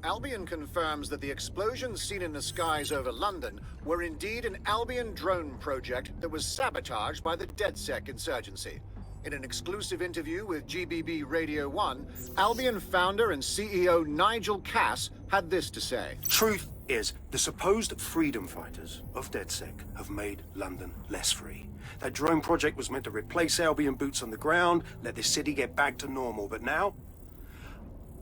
Albion confirms that the explosions seen in the skies over London were indeed an Albion drone project that was sabotaged by the DedSec insurgency. In an exclusive interview with GBB Radio 1, Albion founder and CEO Nigel Cass had this to say. Truth is, the supposed freedom fighters of DedSec have made London less free. That drone project was meant to replace Albion boots on the ground, let the city get back to normal, but now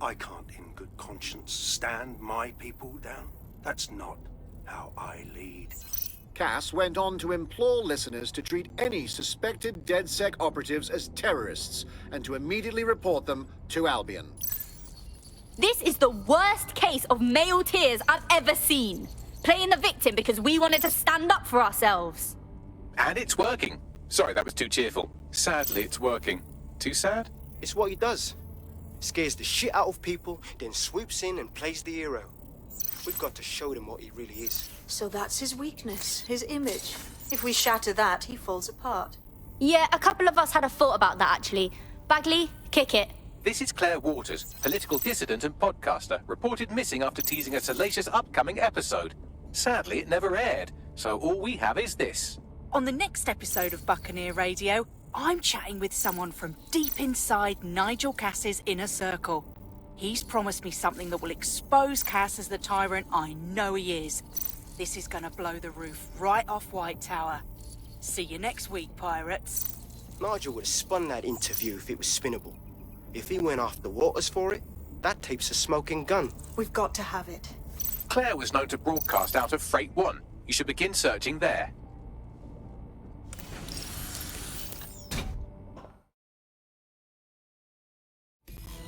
I can't in good conscience stand my people down. That's not how I lead. Cass went on to implore listeners to treat any suspected DedSec operatives as terrorists and to immediately report them to Albion. This is the worst case of male tears I've ever seen. Playing the victim because we wanted to stand up for ourselves. And it's working. Sorry, that was too cheerful. Sadly, it's working. Too sad? It's what he does. Scares the shit out of people, then swoops in and plays the hero. We've got to show them what he really is. So that's his weakness, his image. If we shatter that, he falls apart. Yeah, a couple of us had a thought about that, actually. Bagley, kick it. This is Claire Waters, political dissident and podcaster, reported missing after teasing a salacious upcoming episode. Sadly, it never aired, so all we have is this. On the next episode of Buccaneer Radio, I'm chatting with someone from deep inside Nigel Cass's inner circle. He's promised me something that will expose Cass as the tyrant I know he is. This is gonna blow the roof right off White Tower. See you next week, pirates. Nigel would have spun that interview if it was spinnable. If he went after Waters for it, that tape's a smoking gun. We've got to have it. Claire was known to broadcast out of Freight 1. You should begin searching there.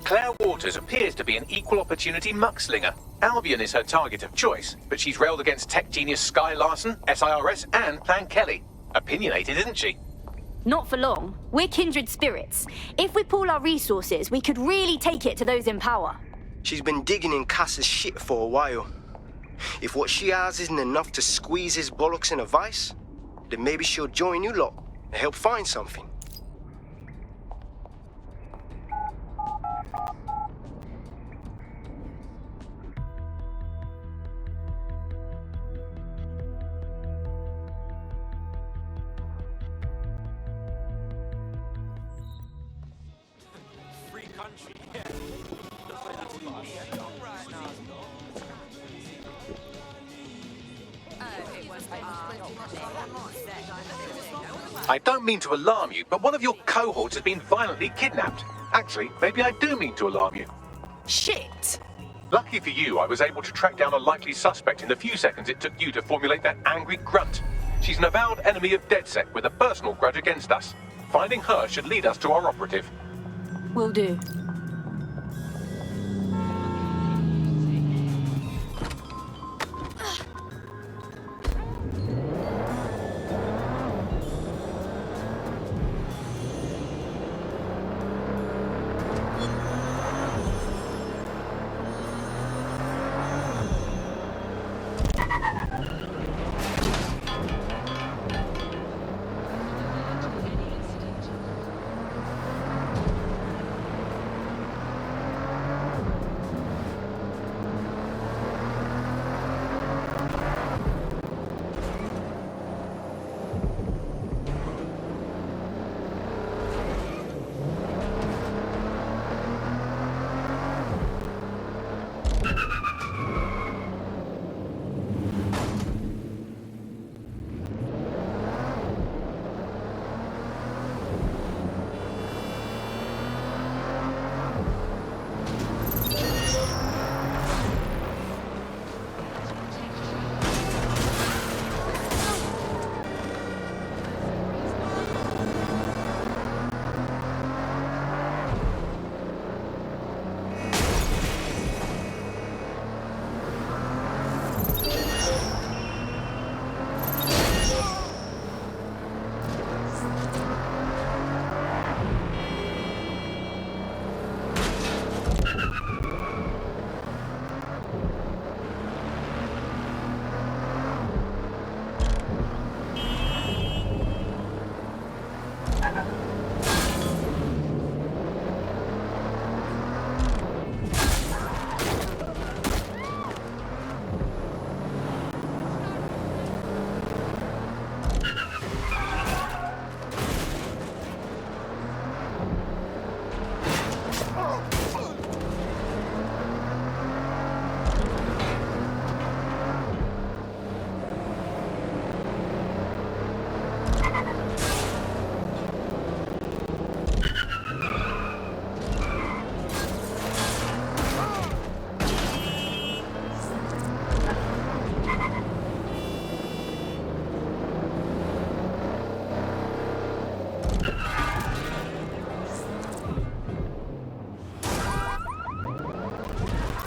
Claire Waters appears to be an equal opportunity muckslinger. Albion is her target of choice, but she's railed against tech genius Sky Larson, SIRS, and Plan Kelly. Opinionated, isn't she? Not for long. We're kindred spirits. If we pool our resources, we could really take it to those in power. She's been digging in Cass's shit for a while. If what she has isn't enough to squeeze his bollocks in a vice, then maybe she'll join you lot and help find something. I don't mean to alarm you, but one of your cohorts has been violently kidnapped. Actually, maybe I do mean to alarm you. Shit! Lucky for you, I was able to track down a likely suspect in the few seconds it took you to formulate that angry grunt. She's an avowed enemy of DedSec with a personal grudge against us. Finding her should lead us to our operative. Will do.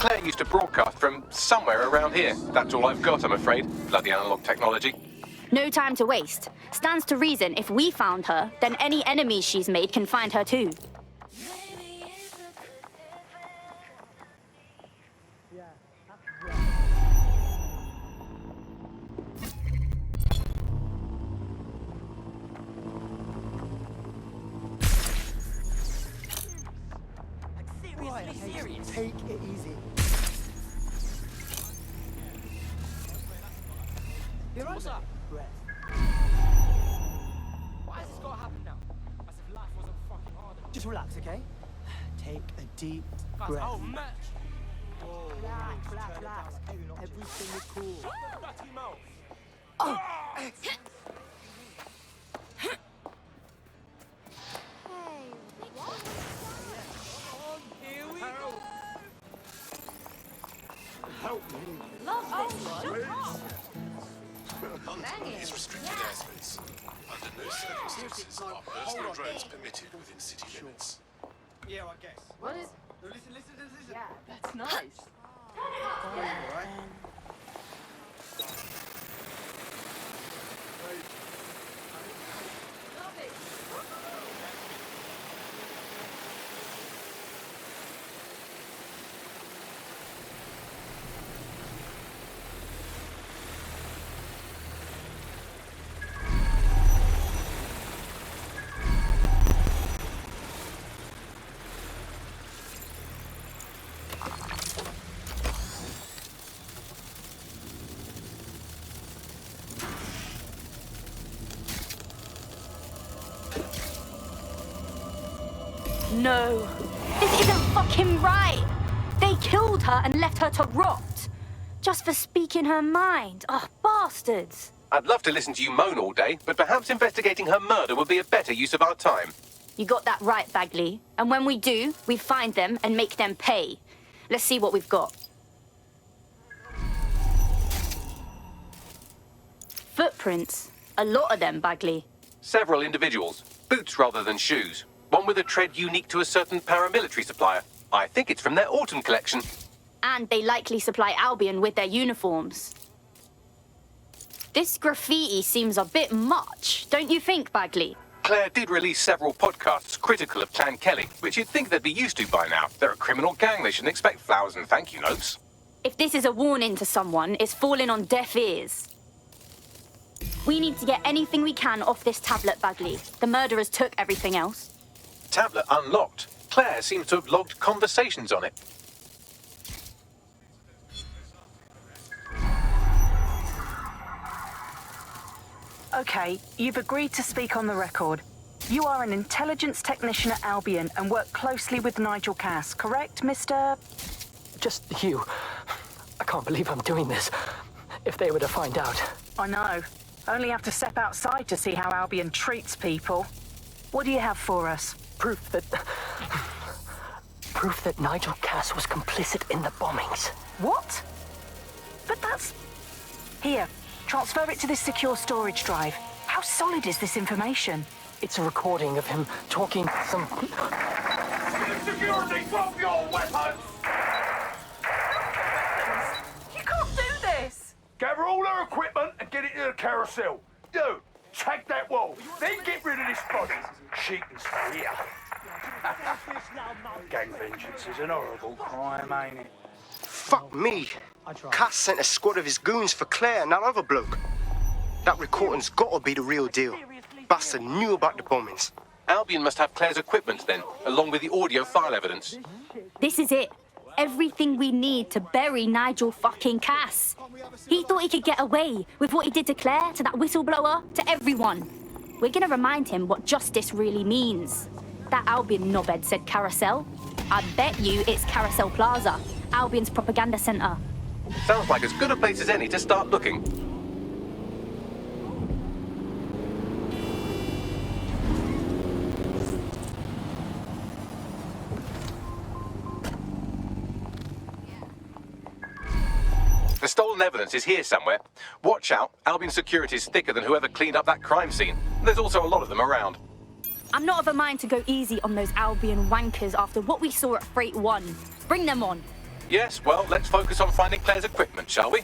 Claire used to broadcast from somewhere around here. That's all I've got, I'm afraid. Bloody analog technology. No time to waste. Stands to reason if we found her, then any enemies she's made can find her too. Take it easy. What's up? Why has this got to happen now? As if life wasn't fucking harder. Just relax, okay? Take a deep Guys, breath. oh, match. Relax. Everything is cool. Dirty mouth. London is restricted airspace. Under no circumstances are personal drones permitted within city limits. Yeah, I guess. What is? No, listen. Yeah, that's nice. Alright. No, this isn't fucking right. They killed her and left her to rot. Just for speaking her mind. Oh, bastards. I'd love to listen to you moan all day, but perhaps investigating her murder would be a better use of our time. You got that right, Bagley. And when we do, we find them and make them pay. Let's see what we've got. Footprints. A lot of them, Bagley. Several individuals. Boots rather than shoes. One with a tread unique to a certain paramilitary supplier. I think it's from their autumn collection. And they likely supply Albion with their uniforms. This graffiti seems a bit much, don't you think, Bagley? Claire did release several podcasts critical of Clan Kelly, which you'd think they'd be used to by now. They're a criminal gang, they shouldn't expect flowers and thank you notes. If this is a warning to someone, it's falling on deaf ears. We need to get anything we can off this tablet, Bagley. The murderers took everything else. Tablet unlocked. Claire seems to have logged conversations on it. Okay, you've agreed to speak on the record. You are an intelligence technician at Albion and work closely with Nigel Cass, correct, Mr...? Just you. I can't believe I'm doing this. If they were to find out. I know. Only have to step outside to see how Albion treats people. What do you have for us? Proof that Nigel Cass was complicit in the bombings. What? But that's... Here, transfer it to this secure storage drive. How solid is this information? It's a recording of him talking some... Security, drop your weapons! You can't do this! Gather all her equipment and get it to the carousel. You, take that wall, then get rid of this body. She can stay here. Gang vengeance is an horrible crime, ain't it? Fuck me. Cass sent a squad of his goons for Claire and that other bloke. That recording's gotta be the real deal. Bastard knew about the bombings. Albion must have Claire's equipment then, along with the audio file evidence. This is it. Everything we need to bury Nigel fucking Cass. He thought he could get away with what he did to Claire, to that whistleblower, to everyone. We're gonna remind him what justice really means. That Albion knobhead said Carousel. I bet you it's Carousel Plaza, Albion's propaganda centre. Sounds like as good a place as any to start looking. The stolen evidence is here somewhere. Watch out, Albion security's thicker than whoever cleaned up that crime scene. There's also a lot of them around. I'm not of a mind to go easy on those Albion wankers after what we saw at Freight 1. Bring them on. Yes, well, let's focus on finding Claire's equipment, shall we?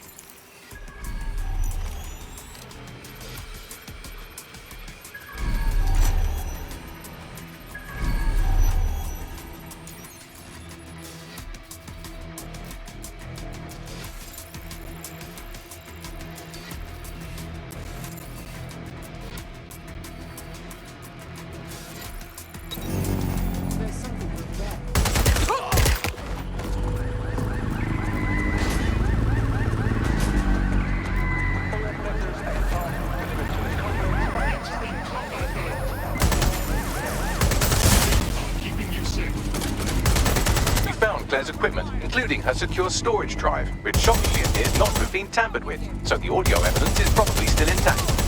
Claire's equipment, including her secure storage drive, which shockingly appears not to have been tampered with, so the audio evidence is probably still intact.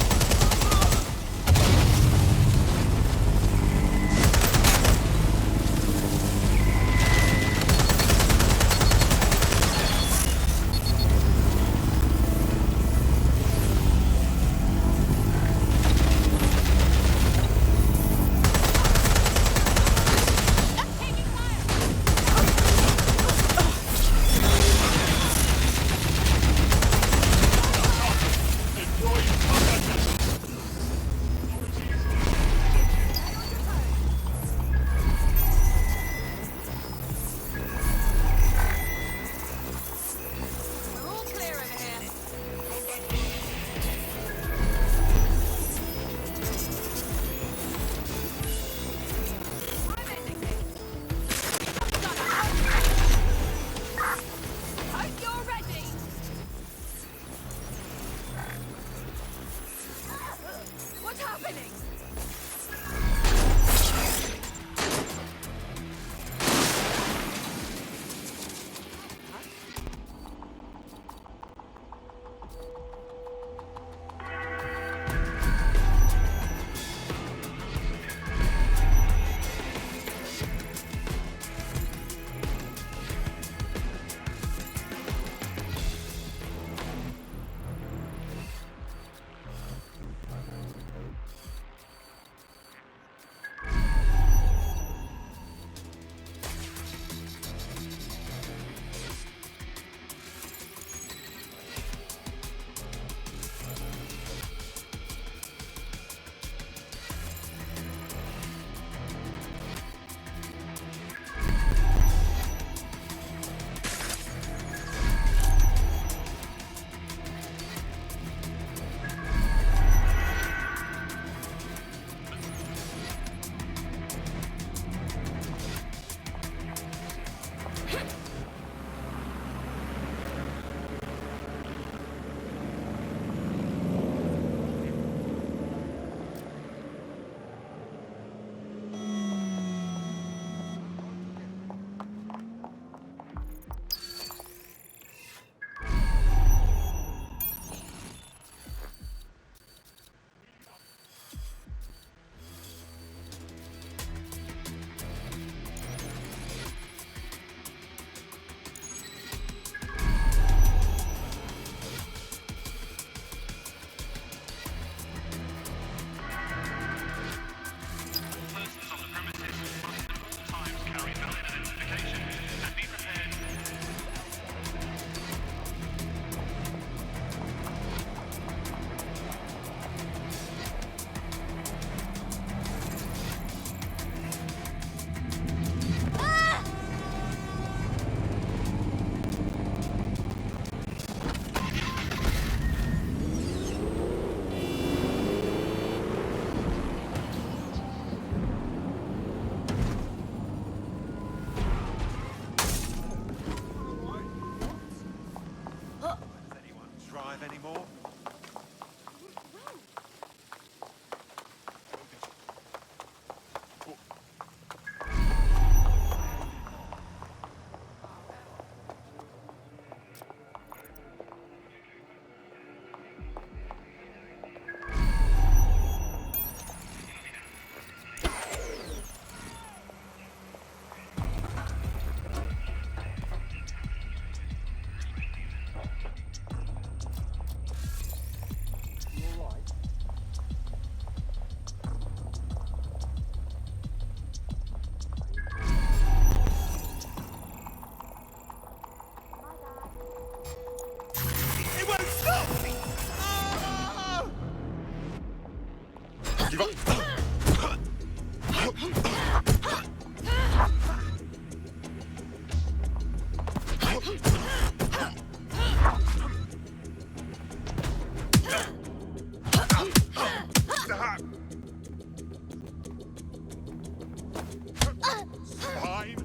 Fine.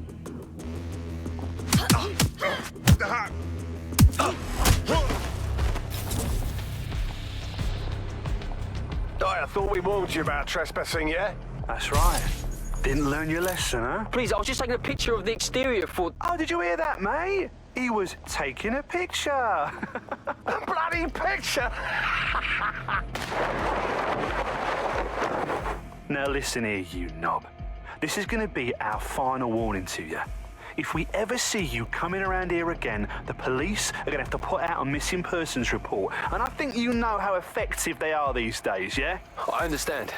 I thought we warned you about trespassing, yeah? That's right. Didn't learn your lesson, huh? Please, I was just taking a picture of the exterior for... Oh, did you hear that, mate? He was taking a picture. A bloody picture! Now listen here, you knob. This is going to be our final warning to you. If we ever see you coming around here again, the police are going to have to put out a missing persons report. And I think you know how effective they are these days, yeah? I understand.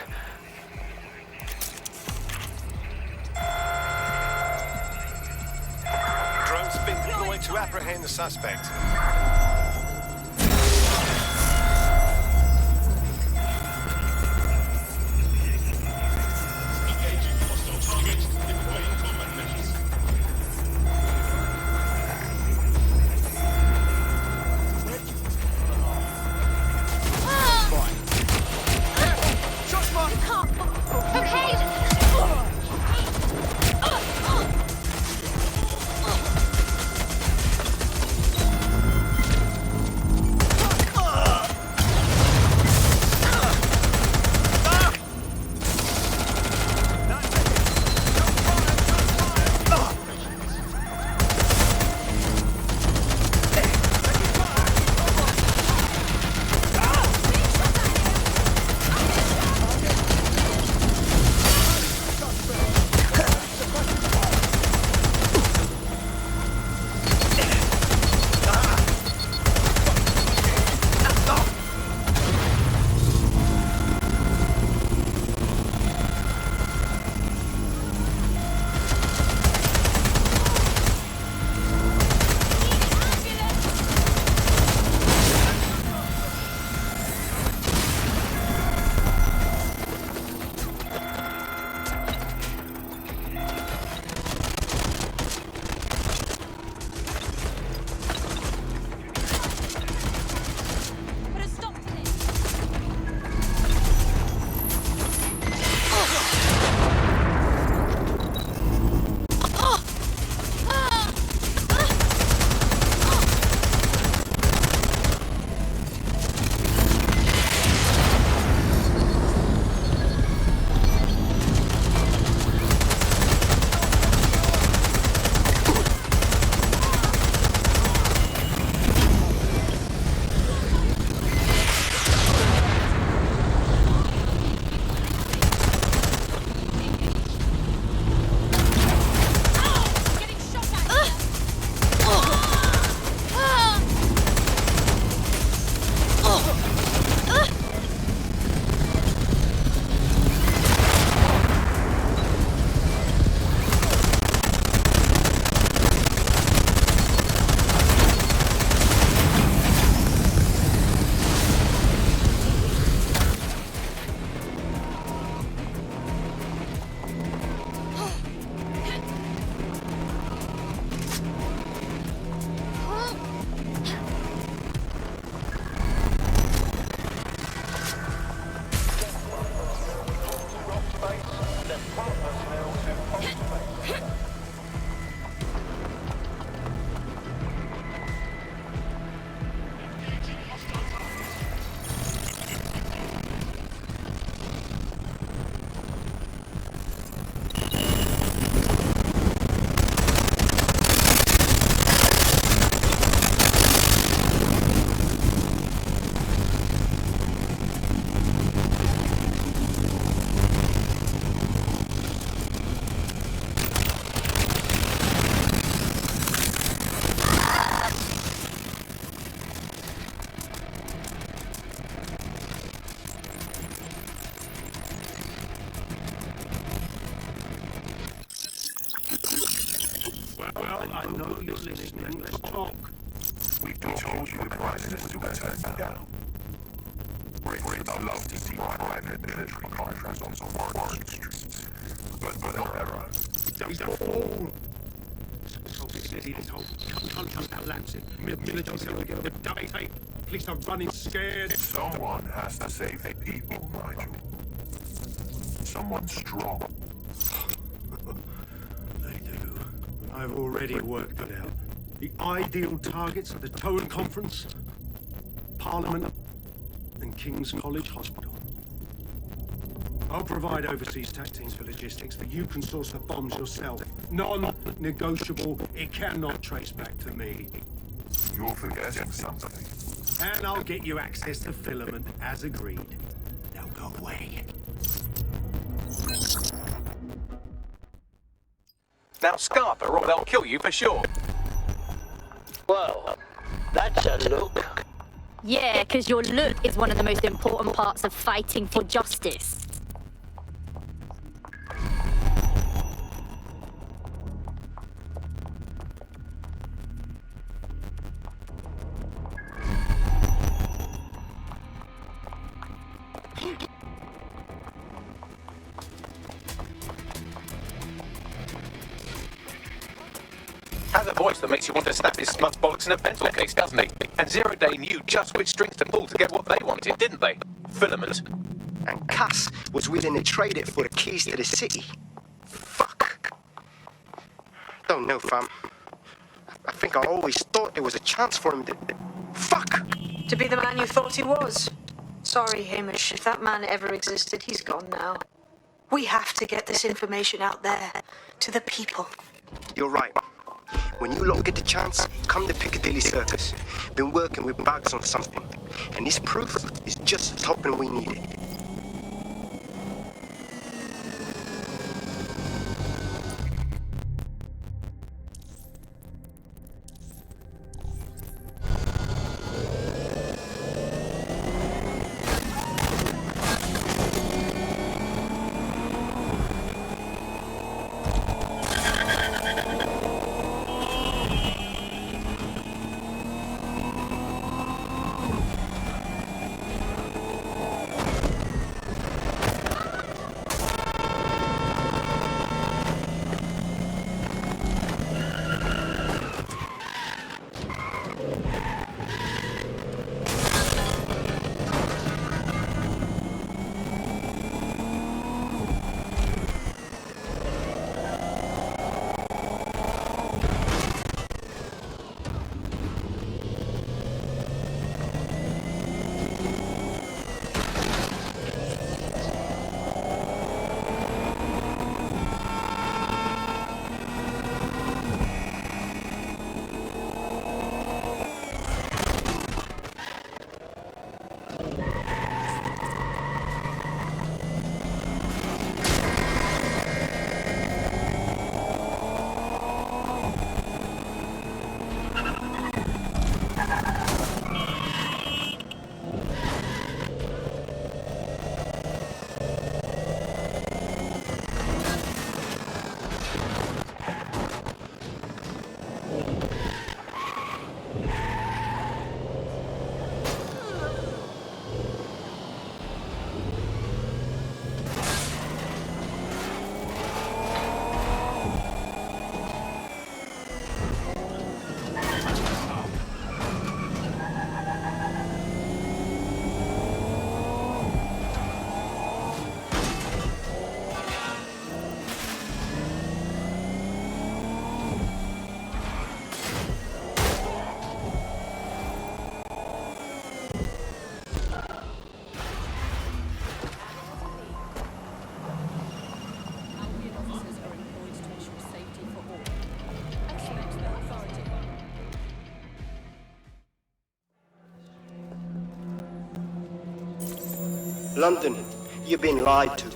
Drones have been deployed to apprehend the suspect. I know you're listening. Let's talk. We told you the crisis to turn down. Brits love to see private military contracts on some Warren Street. But not error. He's a fool. This whole country collapsing. Military selling the duct tape. Police are running scared. Someone has to save the people, Nigel. Someone strong. I've already worked it out. The ideal targets are the Tone Conference, Parliament, and King's College Hospital. I'll provide overseas tax teams for logistics, but you can source the bombs yourself. Non-negotiable. It cannot trace back to me. You're forgetting something. And I'll get you access to filament, as agreed. Now go away. Now scarf her or they'll kill you for sure. Well, that's a look. Yeah, because your look is one of the most important parts of fighting for justice. Has a voice that makes you want to snap his smug bollocks in a pencil case, doesn't he? And Zero Day knew just which strings to pull to get what they wanted, didn't they? Filament. And Cass was willing to trade it for the keys to the city. Fuck. Don't know, fam. I think I always thought there was a chance for him to... Fuck! To be the man you thought he was. Sorry, Hamish. If that man ever existed, he's gone now. We have to get this information out there, to the people. You're right. When you lot get the chance, come to Piccadilly Circus. Been working with bags on something. And this proof is just the topping we needed. London, you've been lied to.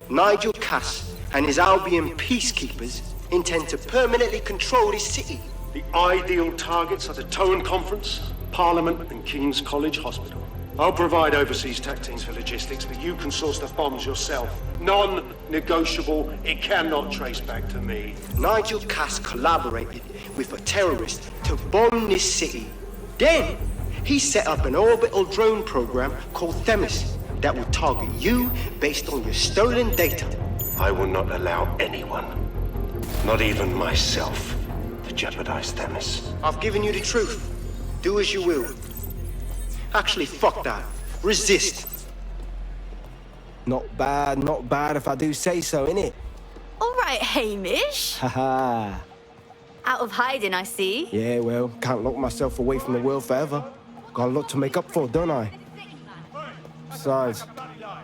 Nigel Cass and his Albion peacekeepers intend to permanently control this city. The ideal targets are the Tone Conference, Parliament, and King's College Hospital. I'll provide overseas tax teams for logistics, but you can source the bombs yourself. Non-negotiable. It cannot trace back to me. Nigel Cass collaborated with a terrorist to bomb this city. Then, he set up an orbital drone program called Themis that will target you based on your stolen data. I will not allow anyone, not even myself, to jeopardize Themis. I've given you the truth. Do as you will. Actually, fuck that. Resist. Not bad if I do say so, innit? All right, Hamish. Haha. Out of hiding, I see. Yeah, well, can't lock myself away from the world forever. Got a lot to make up for, don't I? Besides,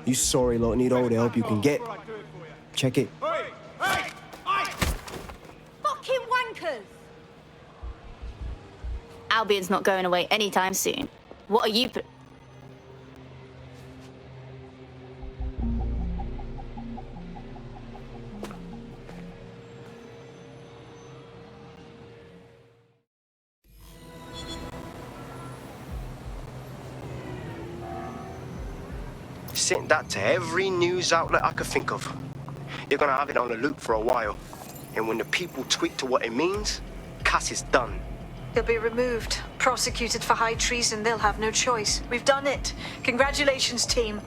you sorry lot need all the help you can get. Check it. Fucking wankers! Albion's not going away anytime soon. What are you... Sent that to every news outlet I could think of. They're gonna have it on the loop for a while. And when the people tweak to what it means, Cass is done. He'll be removed, prosecuted for high treason. They'll have no choice. We've done it. Congratulations, team.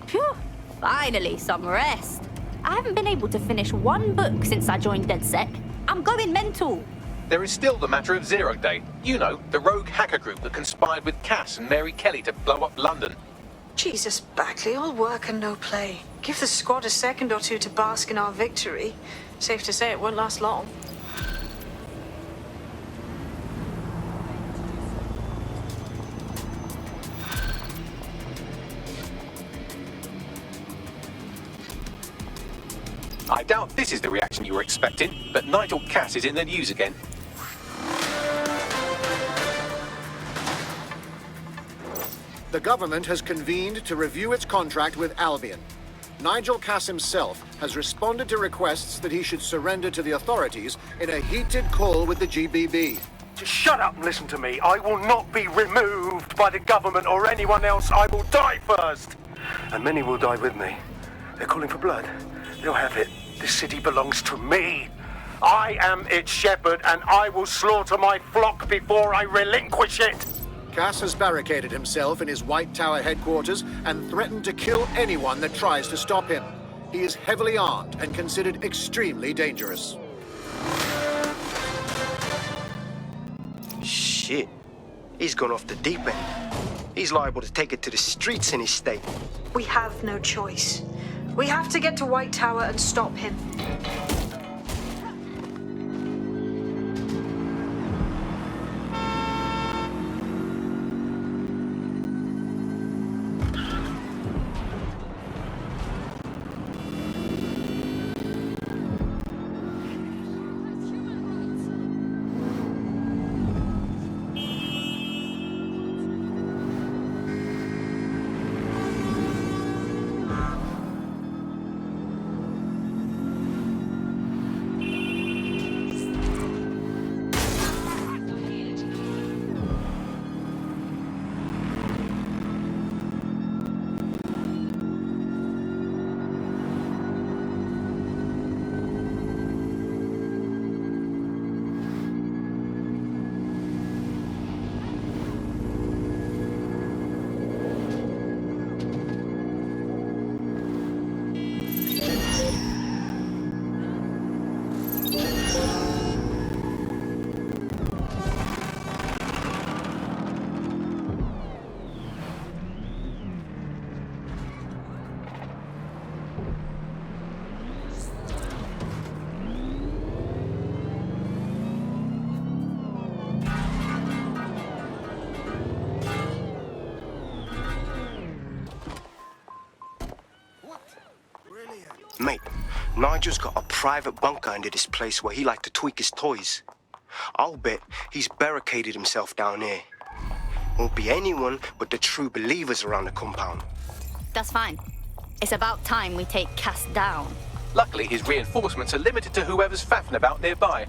Phew, finally, some rest. I haven't been able to finish one book since I joined DedSec. I'm going mental. There is still the matter of Zero Day. You know, the rogue hacker group that conspired with Cass and Mary Kelly to blow up London. Jesus, Bagley, all work and no play. Give the squad a second or two to bask in our victory. Safe to say it won't last long. I doubt this is the reaction you were expecting, but Nigel Cass is in the news again. The government has convened to review its contract with Albion. Nigel Cass himself has responded to requests that he should surrender to the authorities in a heated call with the GBB. Just shut up and listen to me. I will not be removed by the government or anyone else. I will die first. And many will die with me. They're calling for blood. They'll have it. This city belongs to me. I am its shepherd, and I will slaughter my flock before I relinquish it. Cass has barricaded himself in his White Tower headquarters and threatened to kill anyone that tries to stop him. He is heavily armed and considered extremely dangerous. Shit. He's gone off the deep end. He's liable to take it to the streets in his state. We have no choice. We have to get to White Tower and stop him. Mate, Nigel's got a private bunker under this place where he likes to tweak his toys. I'll bet he's barricaded himself down here. Won't be anyone but the true believers around the compound. That's fine. It's about time we take Cass down. Luckily, his reinforcements are limited to whoever's faffing about nearby.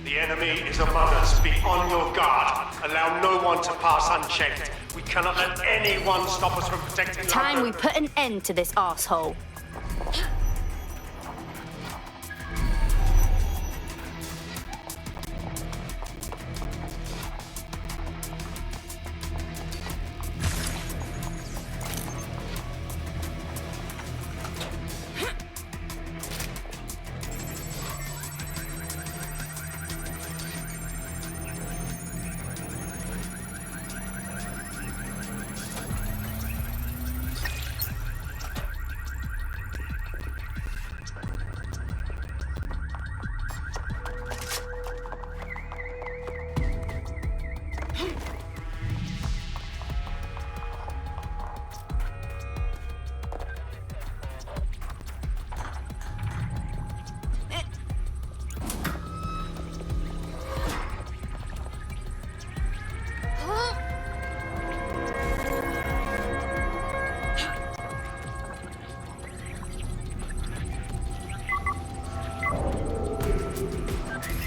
The enemy is among us. Be on your guard. Allow no one to pass unchecked. We cannot let anyone stop us from protecting Time we put an end to this arsehole.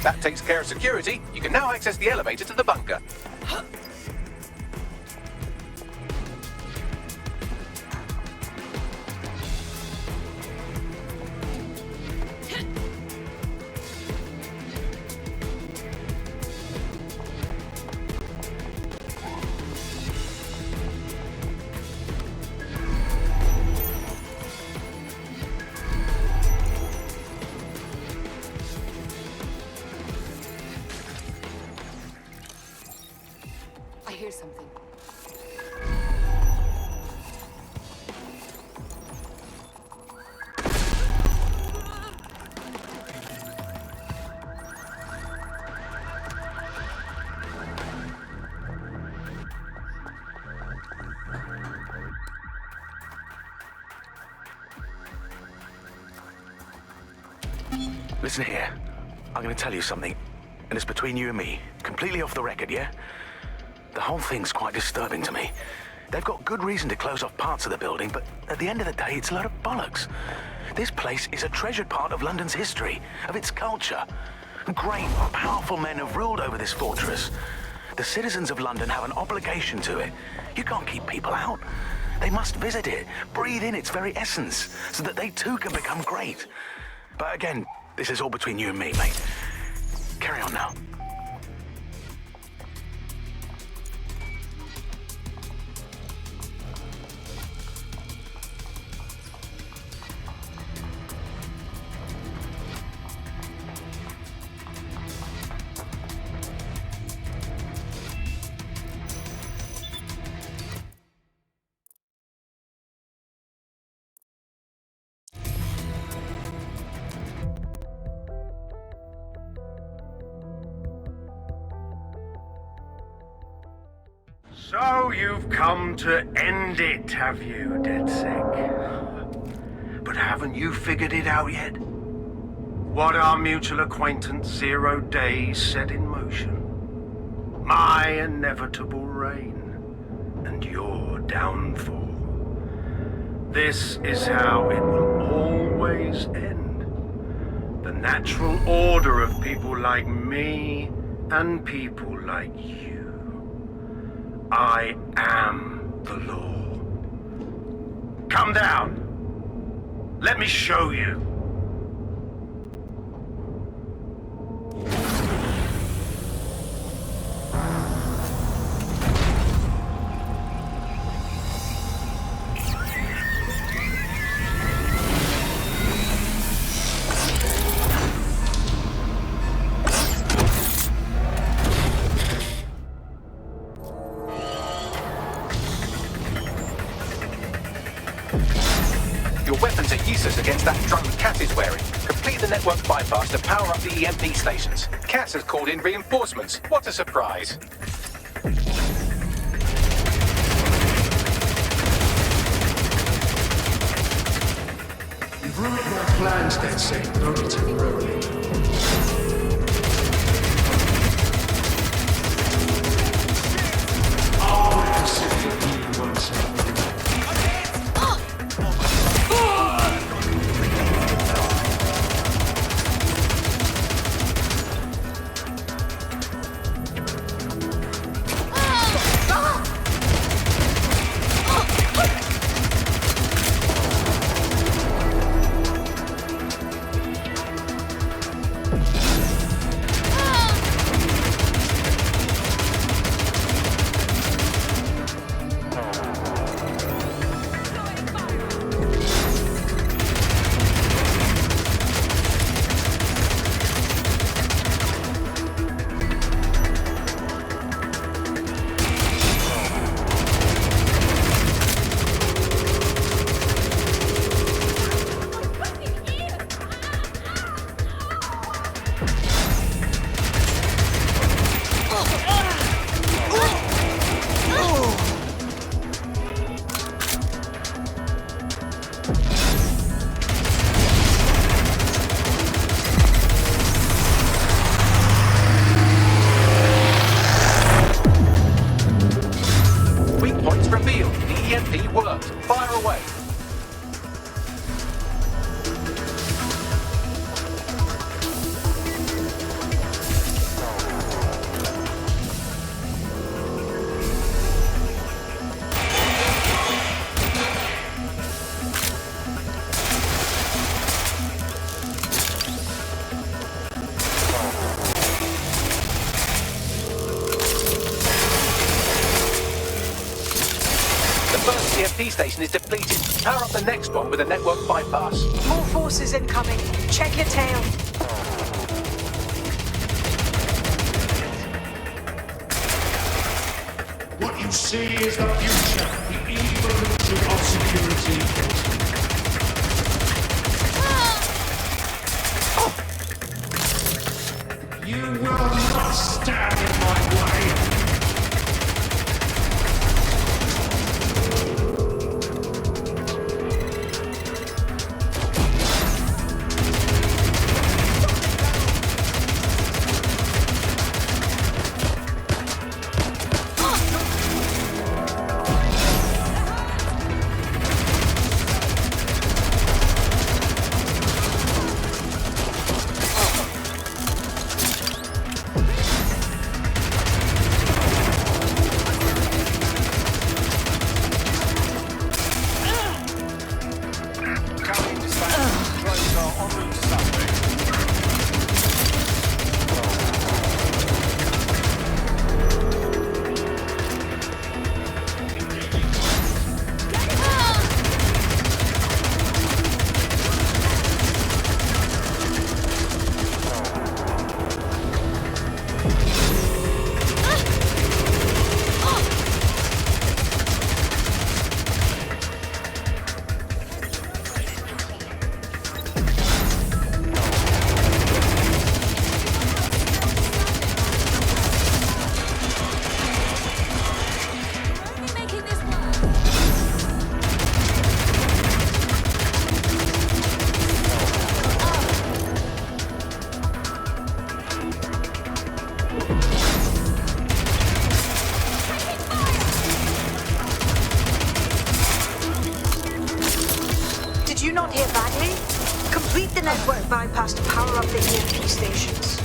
That takes care of security. You can now access the elevator to the bunker. I hear something. Listen here. I'm going to tell you something, and it's between you and me. Completely off the record, yeah? The whole thing's quite disturbing to me. They've got good reason to close off parts of the building, but at the end of the day, it's a load of bollocks. This place is a treasured part of London's history, of its culture. Great, powerful men have ruled over this fortress. The citizens of London have an obligation to it. You can't keep people out. They must visit it, breathe in its very essence, so that they too can become great. But again, this is all between you and me, mate. Carry on now. So you've come to end it, have you, DedSec? But haven't you figured it out yet? What our mutual acquaintance 0 Days set in motion? My inevitable reign and your downfall. This is how it will always end. The natural order of people like me and people like you. I am the law. Come down. Let me show you. Your weapons are useless against that drone Cat is wearing. Complete the network bypass to power up the EMP stations. Cat has called in reinforcements. What a surprise. You've ruined my plans, DedSec, but only temporarily. I'll break the city of you once and for all. Weak points revealed. The EMP worked. Fire away. EMP station is depleted. Power up the next one with a network bypass. More forces incoming. Check your tail. What you see is the future, the evolution of security. You will not stand in my way. Did you not hear badly? Complete the network bypass to power up the EMP stations.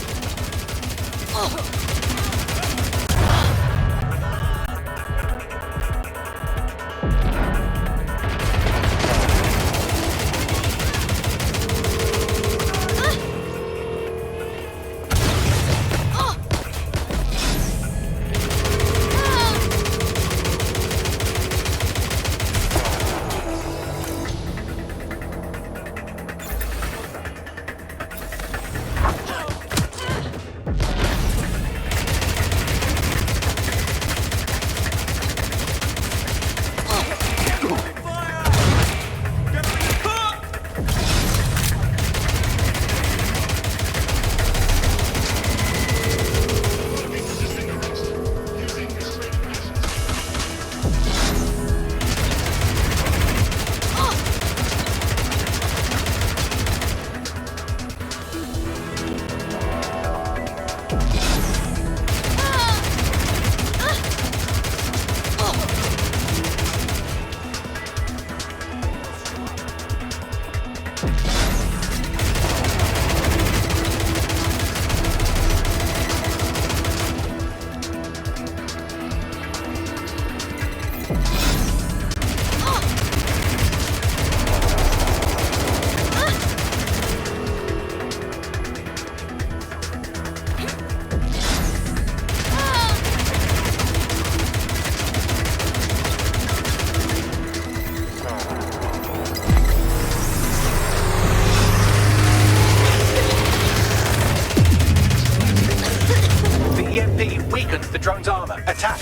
EMP weakens the drone's armor. Attack!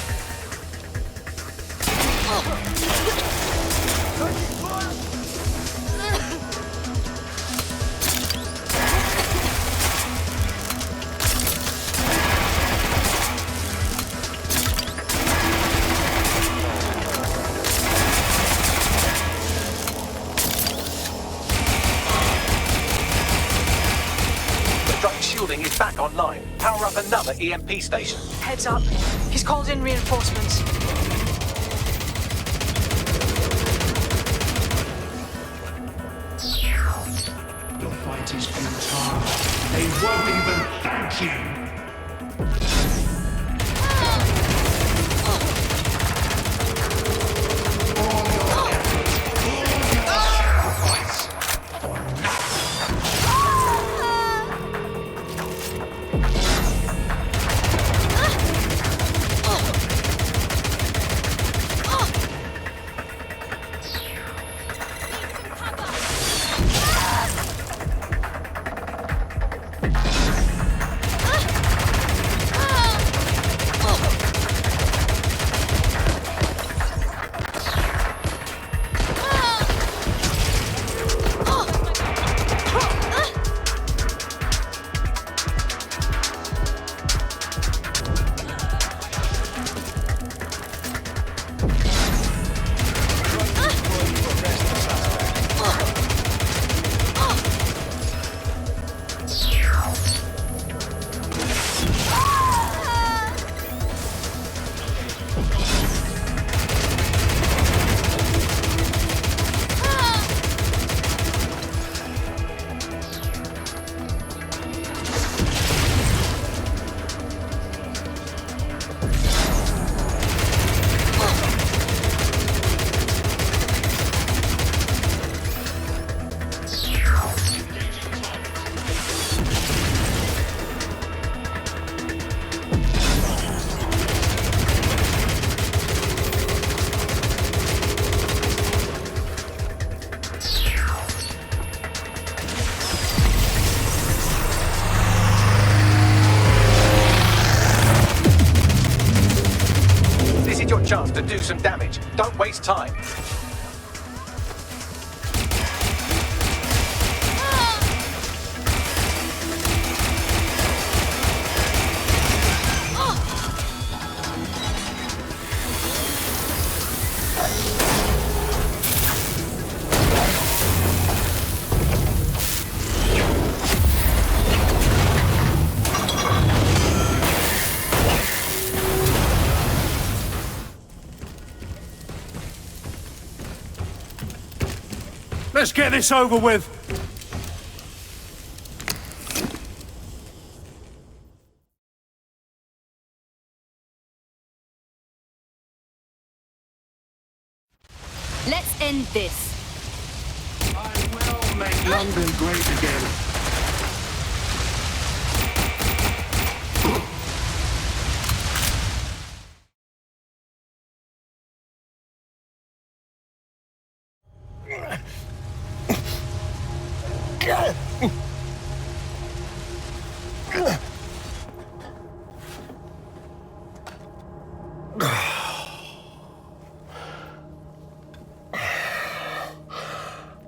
building is back online. Power up another EMP station. Heads up. He's called in reinforcements. Your fight is futile. They won't even thank you. Chance to do some damage. Don't waste time. Let's get this over with. Let's end this. I will make London great again.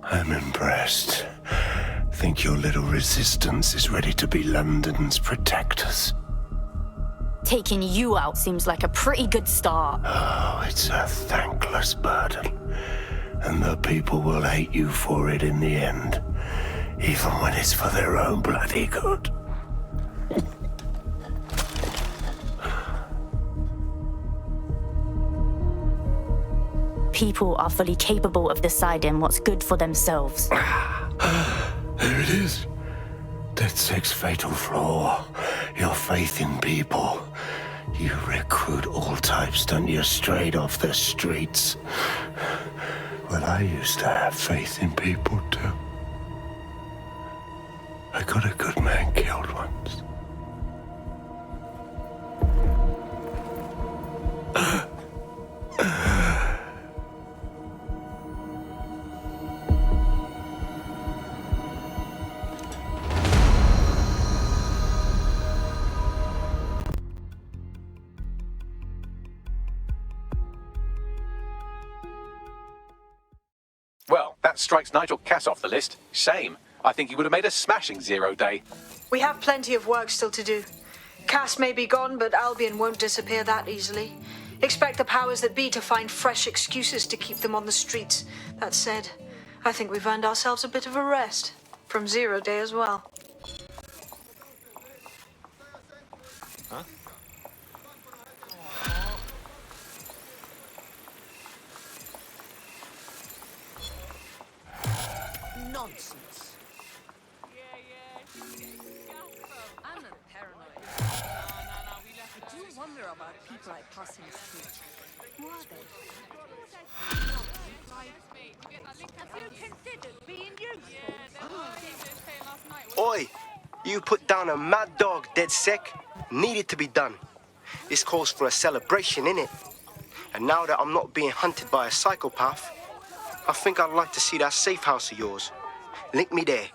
I'm impressed. Think your little resistance is ready to be London's protectors? Taking you out seems like a pretty good start. Oh, it's a thankless burden. And the people will hate you for it in the end. Even when it's for their own bloody good. People are fully capable of deciding what's good for themselves. There it is. DedSec's fatal flaw. Your faith in people. You recruit all types, don't you, straight off the streets. Well, I used to have faith in people, too. I got a good man killed once. Well, that strikes Nigel Cass off the list. Shame. I think he would have made a smashing 0 day. We have plenty of work still to do. Cass may be gone, but Albion won't disappear that easily. Expect the powers that be to find fresh excuses to keep them on the streets. That said, I think we've earned ourselves a bit of a rest. From 0 day as well. Huh? Nonsense. I'm not paranoid. I do wonder about people I pass in the street. Who are they? Have you considered being useful? Oi! You put down a mad dog, dead sec. Needed to be done. This calls for a celebration, innit? And now that I'm not being hunted by a psychopath, I think I'd like to see that safe house of yours. Link me there.